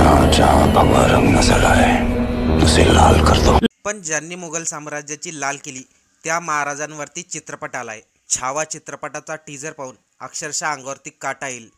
जहाँ जहाँ भगवा रंग नजर आए उसे लाल कर दो। पण ज्यांनी मुघल साम्राज्याची लाल केली त्या महाराजांवरती चित्रपट आलाय। छावा चित्रपटाचा टीजर पाहून अक्षरशः अंगावरती काटा येईल।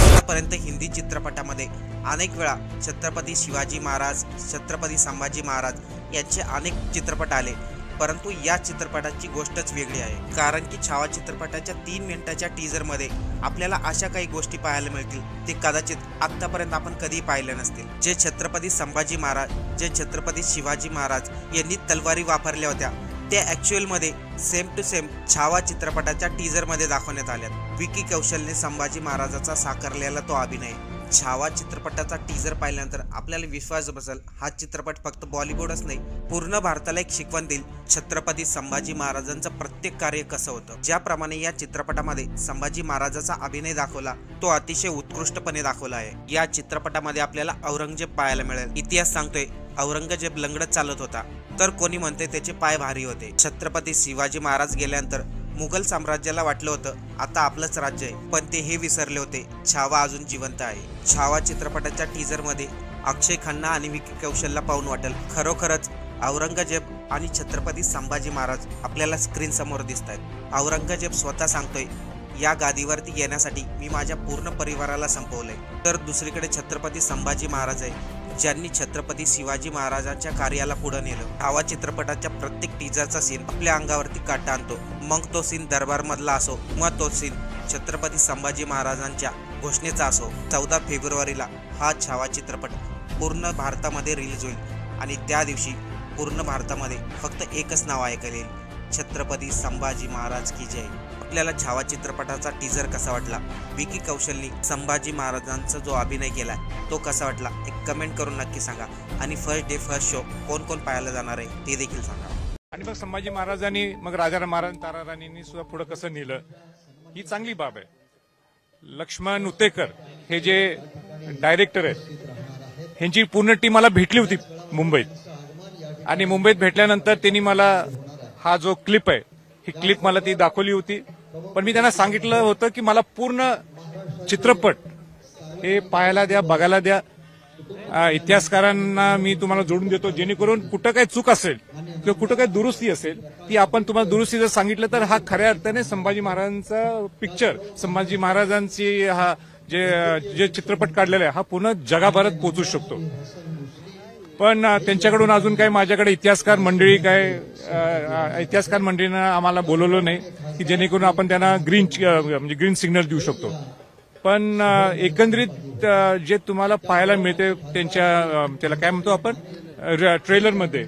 आतापर्यंत हिंदी चित्रपटामध्ये अनेक वेळा छत्रपती शिवाजी महाराज, छत्रपती संभाजी महाराज यांचे अनेक चित्रपट आले, परंतु या चित्रपटाची गोष्टच वेगळी आहे। कारण की छावा चित्रपटाच्या 3 मिनिटाच्या टीजरमध्ये आपल्याला अशा काही गोष्टी पाहायला मिळतील ते कदाचित आतापर्यंत आपण कधी पाहिले नसतील। जे छत्रपती संभाजी महाराज, जे छत्रपती शिवाजी महाराज यांनी तलवारी वापरल्या होत्या ते ॲक्च्युअल मध्ये सेम टू सेम छावा चित्रपटाच्या टीजर मध्ये दाखवण्यात आल्यात। विकी कौशलने संभाजी महाराजाचा साकारलेला तो अभिनय। छावा चित्रपटाचा टीजर पाहिल्यानंतर आपल्याला विश्वास बसेल हा चित्रपट फक्त बॉलिवूडच नाही पूर्ण भारताला एक शिकवण देईल छत्रपती संभाजी महाराजांचं प्रत्येक कार्य कसं होतं। ज्याप्रमाणे या चित्रपटामध्ये संभाजी महाराजाचा अभिनय दाखवला तो अतिशय उत्कृष्टपणे दाखवला आहे। या चित्रपटामध्ये आपल्याला औरंगजेब पाहायला मिळेल। इतिहास सांगतोय औरंगजेब लंगडत चालत होता तर कोणी म्हणते त्याचे पाय भारी होते। छत्रपती शिवाजी महाराज गेल्यानंतर मुघल साम्राज्याला वाटलं होतं आता आपलंच राज्य आहे, पण ते हे विसरले होते छावा अजून जिवंत आहे। छावा चित्रपटाच्या टीजर मध्ये अक्षय खन्ना आणि विकी कौशलला पाहून वाटेल खरोखरच औरंगजेब आणि छत्रपती संभाजी महाराज आपल्याला स्क्रीन समोर दिसत आहेत। औरंगजेब स्वतः सांगतोय या गादीवरती येण्यासाठी मी माझ्या पूर्ण परिवाराला संपवलंय, तर दुसरीकडे छत्रपती संभाजी महाराज आहे ज्यांनी छत्रपती शिवाजी महाराजांच्या कार्याला पुढे नेलं। छावा चित्रपटाच्या प्रत्येक टीजरचा सीन आपल्या अंगावरती काटा आणतो, मग तो सीन दरबार मधला असो मग तो सीन छत्रपती संभाजी महाराजांच्या घोषणेचा असो। 14 फेब्रुवारीला हा छावा चित्रपट पूर्ण भारतामध्ये रिलीज होईल आणि त्या दिवशी पूर्ण भारतामध्ये फक्त एकच नाव ऐकायला येईल, छत्रपती संभाजी महाराज की जय। आपल्याला छावा चित्रपटाचा टीजर कसा वाटला, विकी कौशलनी संभाजी महाराजांचा जो अभिनय केला तो कसा वाटला एक कमेंट करून नक्की सांगा। आणि फर्स्ट डे फर्स्ट शो कोण कोण पाहायला जाणार आहे ते देखील सांगा। आणि मग संभाजी महाराजांनी मग राजा महाराज तारा राणींनी सुद्धा पुढे कसं नेलं ही चांगली बाब आहे। लक्ष्मण उतेकर हे जे डायरेक्टर आहेत ह्यांची पूर्ण टीम मला भेटली होती मुंबईत आणि मुंबईत भेटल्यानंतर त्यांनी मला हा जो क्लिप आहे ही क्लिप मला ती दाखवली होती, पण मी त्यांना सांगितलं होतं की मला पूर्ण चित्रपट हे पाहायला द्या, बघायला द्या। इतिहासकारांना मी तुम्हाला जोडून देतो जेणेकरून कुठं काही चूक असेल किंवा कुठं काही दुरुस्ती असेल ती आपण तुम्हाला दुरुस्ती जर सांगितलं तर हा खऱ्या अर्थाने संभाजी महाराजांचा पिक्चर, संभाजी महाराजांची हा जे चित्रपट काढलेला आहे हा पूर्ण जगाभरात पोहोचू शकतो। पण त्यांच्याकडून अजून काही माझ्याकडे इतिहासकार मंडळीनं आम्हाला बोलवलं नाही की जेणेकरून आपण त्यांना ग्रीन सिग्नल देऊ शकतो। पण एकंदरीत जे तुम्हाला पाहायला मिळते त्यांच्या त्याला काय म्हणतो आपण ट्रेलरमध्ये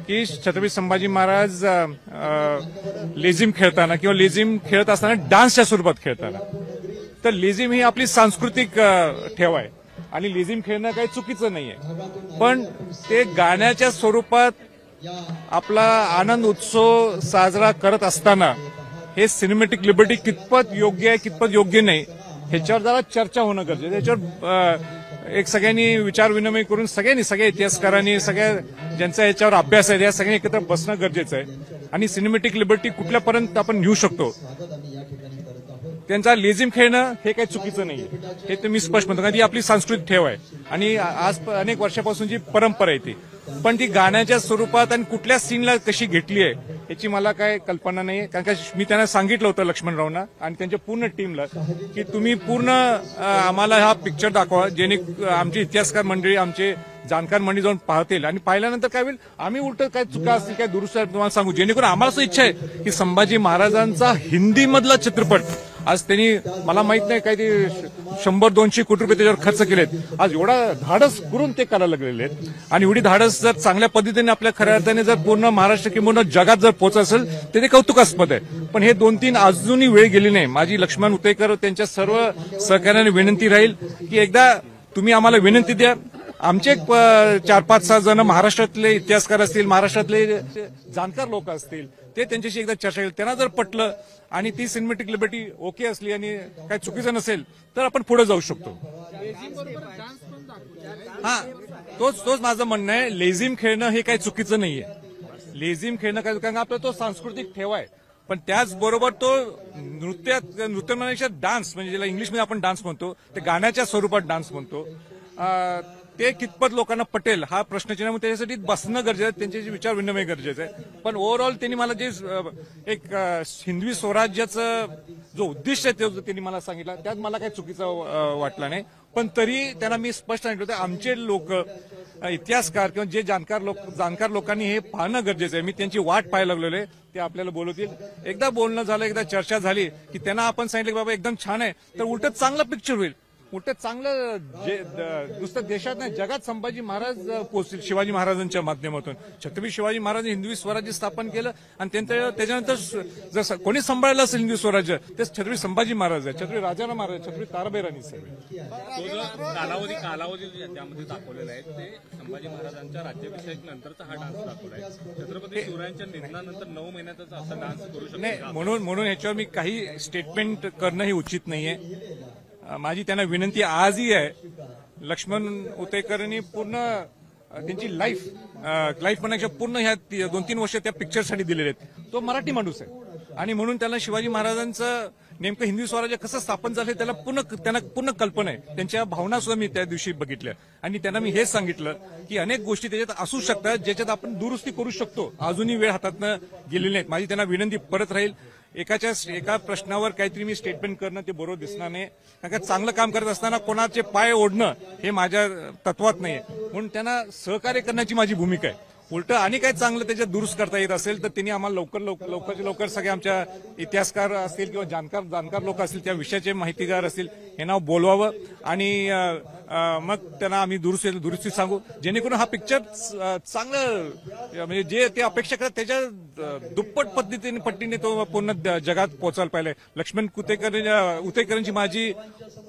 की छत्रपती संभाजी महाराज लेझिम खेळताना किंवा लेझिम खेळत असताना डान्सच्या स्वरूपात खेळताना, तर लेझिम ही आपली सांस्कृतिक ठेव आहे आणि लेझिम खेळणं काही चुकीचं नाहीये, पण ते गाण्याच्या स्वरूपात आपला आनंद उत्सव साजरा करत असताना हे सिनेमॅटिक लिबर्टी कितपत योग्य आहे कितपत योग्य नाही ह्याच्यावर जरा चर्चा होणं गरजेचं आहे। ह्याच्यावर एक सगळ्यांनी विचार विनिमय करून सगळ्या इतिहासकारांनी ज्यांचा ह्याच्यावर अभ्यास आहे या सगळ्यांनी एकत्र बसणं गरजेचं आहे आणि सिनेमॅटिक लिबर्टी कुठल्यापर्यंत आपण नेऊ शकतो। त्यांचा लेझिम खेळणं हे काही चुकीचं नाहीये हे तर मी स्पष्ट म्हणतो, कारण ती आपली सांस्कृतिक ठेव आहे आणि आज अनेक वर्षापासून जी परंपरा आहे ती, पण ती गाण्याच्या स्वरूपात आणि कुठल्या सीनला कशी घेतली आहे याची मला काय कल्पना नाही। कारण का मी त्यांना सांगितलं होतं लक्ष्मणरावना आणि त्यांच्या पूर्ण टीमला की तुम्ही पूर्ण आम्हाला हा पिक्चर दाखवा जेणे आमची इतिहासकार मंडळी आमचे जाणकार मंडळी जाऊन पाहतील आणि पाहिल्यानंतर काय होईल आम्ही उलट काय चुका असतील काय दुरुस्त तुम्हाला सांगू, जेणेकरून आम्हाला असं इच्छा आहे की संभाजी महाराजांचा हिंदी मधला चित्रपट आज त्यांनी मला माहित नाही काही ते 100-200 कोटी रुपये त्याच्यावर खर्च केलेत, आज एवढा धाडस करून ते करायला लागलेले आहेत आणि एवढी धाडस जर चांगल्या पद्धतीने आपल्या खऱ्या अर्थाने जर पूर्ण महाराष्ट्र किंवा जगात जर पोहोचत असेल तर ते कौतुकास्पद आहे। पण हे 2-3 अजूनही वेळ गेली नाही। माझी लक्ष्मण उतेकर त्यांच्या सर्व सहकार्याने विनंती राहील की एकदा तुम्ही आम्हाला विनंती द्या, आमचे 4-5-6 जण महाराष्ट्रातले इतिहासकार असतील, महाराष्ट्रातले जाणकार लोक असतील ते त्यांच्याशी एकदा चर्चा केली, त्यांना जर पटलं आणि ती सिनेमॅटिक लिबर्टी ओके असली आणि काही चुकीचं नसेल तर आपण पुढे जाऊ शकतो। हा तोच माझं म्हणणं आहे, लेझिम खेळणं हे काही चुकीचं नाहीये। लेझिम खेळणं काय, कारण आपला तो सांस्कृतिक ठेवा आहे पण त्याचबरोबर तो नृत्य म्हणण्यापेक्षा डान्स, म्हणजे ज्याला इंग्लिशमध्ये आपण डान्स म्हणतो, ते गाण्याच्या स्वरूपात डान्स म्हणतो, ते कितपत लोकांना पटेल हा प्रश्नचिन्ह. मग त्याच्यासाठी बसणं गरजेचं आहे, त्यांचे विचार विनिमय गरजेचं आहे. पण ओव्हरऑल त्यांनी मला जे एक हिंदवी स्वराज्याचं जो उद्दिष्ट आहे ते त्यांनी मला सांगितलं, त्यात मला काही चुकीचं वाटलं नाही. पण तरी त्यांना मी स्पष्ट सांगितलं होतं, आमचे लोक इतिहासकार किंवा जे जाणकार लोकांनी हे पाहणं गरजेचं आहे. मी त्यांची वाट पाहायला लागलेलो आहे, ते आपल्याला बोलवतील. एकदा बोलणं झालं, एकदा चर्चा झाली की त्यांना आपण सांगितलं की बाबा एकदम छान आहे, तर उलट चांगलं पिक्चर होईल, उलट चांगलं नुसतं देशात नाही जगात संभाजी महाराज पोहोचतील शिवाजी महाराजांच्या माध्यमातून. छत्रपती शिवाजी महाराजांनी हिंदवी स्वराज्य स्थापन केलं आणि त्याच्यानंतर जर कोणी सांभाळलं असेल हिंदवी स्वराज्य ते छत्रपती संभाजी महाराज आहे, छत्रपती राजाराम महाराज, छत्रपती ताराबाई सगळे. तो जो कालावधी त्यामध्ये दाखवलेला आहे ते संभाजी महाराजांच्या राज्याभिषेक नंतरचा हा डान्स दाखवला आहे. छत्रपती शिवरायांच्या निधनानंतर 9 महिन्यातच असा डान्स करू शकतो नाही, म्हणून ह्याच्यावर मी काही स्टेटमेंट करणं हे उचित नाहीये. माझी त्यांना विनंती आजही आहे, लक्ष्मण उतेकरांनी पूर्ण त्यांची लाईफ म्हणण्यापेक्षा पूर्ण ह्या 2-3 वर्ष त्या पिक्चरसाठी दिलेले आहेत. तो मराठी माणूस आहे आणि म्हणून त्याला शिवाजी महाराजांचं नेमकं हिंदवी स्वराज्य कसं स्थापन झालं त्यांना पूर्ण कल्पना आहे. त्यांच्या भावना सुद्धा मी त्या दिवशी बघितल्या आणि त्यांना मी हेच सांगितलं की अनेक गोष्टी त्याच्यात असू शकतात ज्याच्यात आपण दुरुस्ती करू शकतो, अजूनही वेळ हातातनं गेलेली नाहीत. माझी त्यांना विनंती परत राहील, एका प्रश्नावर काहीतरी मी स्टेटमेंट करणं ते बरोबर दिसणार नाही. कारण का चांगलं काम करत असताना कोणाचे पाय ओढणं हे माझ्या तत्वात नाहीये. म्हणून त्यांना सहकार्य करण्याची माझी भूमिका आहे. उलट आणि काही चांगलं त्याच्यात दुरुस्त करता येत असेल तर त्यांनी आम्हाला लवकर सगळे आमच्या इतिहासकार असतील किंवा जाणकार लोक असतील, त्या विषयाचे माहितीगार असतील, यांना बोलवावं आणि मग त्यांना आम्ही दुरुस्ती सांगू, जेणेकरून हा पिक्चर चांगलं म्हणजे जे ते अपेक्षा करतात त्याच्या दुप्पट पद्धतीने तो पूर्ण जगात पोहोचायला पाहिजे. लक्ष्मण उतेकरांची माझी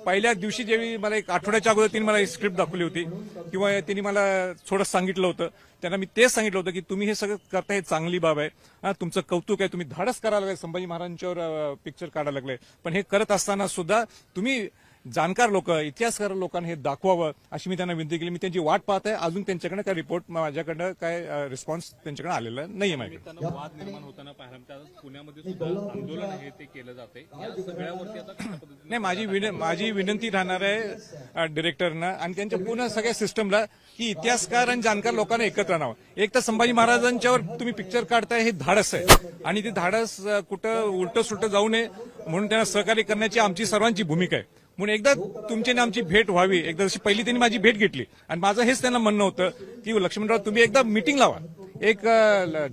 पहिल्या दिवशी जेव्हा मला एक आठवड्याच्या अगोदर त्यांनी मला स्क्रिप्ट दाखवली होती किंवा त्यांनी मला थोडं सांगितलं होतं, त्यांना मी तेच सांगितलं होतं की तुम्ही हे सगळं करता हे चांगली बाब आहे, तुमचं कौतुक आहे, तुम्ही धाडस करायला लागले, संभाजी महाराजांच्यावर पिक्चर काढायला लागले. पण हे करत असताना सुद्धा तुम्ही जाणकार लोक, इतिहासकार लोकांना हे दाखवावं अशी मी त्यांना विनंती केली. मी त्यांची वाट पाहत आहे. अजून त्यांच्याकडे काय रिपोर्ट, माझ्याकडनं काय रिस्पॉन्स त्यांच्याकडे आलेला नाहीये. माझ्याकडे वाद निर्माण होताना पाहिलं, पुण्यामध्ये सुद्धा आंदोलन आहे ते केलं जाते. या सगळ्यावरती आता कशा पद्धतीने नाही, माझी विनंती राहणार आहे डिरेक्टरना आणि त्यांच्या पूर्ण सगळ्या सिस्टमला की इतिहासकार आणि जाणकार लोकांना एकत्र आणावं. एक तर संभाजी महाराजांच्यावर तुम्ही पिक्चर काढताय हे धाडस आहे आणि ते धाडस कुठं उलट सुलट जाऊ नये म्हणून त्यांना सहकार्य करण्याची आमची सर्वांची भूमिका आहे. म्हणून एकदा तुमच्याने आमची भेट व्हावी, एकदा जशी पहिली त्यांनी माझी भेट घेतली आणि माझं हेच त्यांना म्हणणं होतं की लक्ष्मणराव तुम्ही एकदा मीटिंग लावा, एक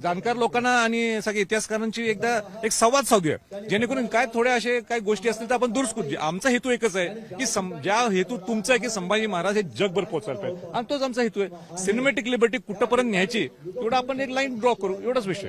जाणकार लोकांना आणि सगळ्या इतिहासकारांची एकदा एक संवाद साधूया, जेणेकरून काय थोड्या असे काही गोष्टी असतील तर आपण दुरुस्त करू. आमचा हेतू एकच आहे की ज्या हेतू तुमचा आहे की संभाजी महाराज हे जगभर पोहोचायला पाहिजे आणि तोच आमचा हेतू आहे. सिनेमॅटिक लिबर्टी कुठपर्यंत न्यायची तेवढं आपण एक लाईन ड्रॉ करू, एवढाच विषय.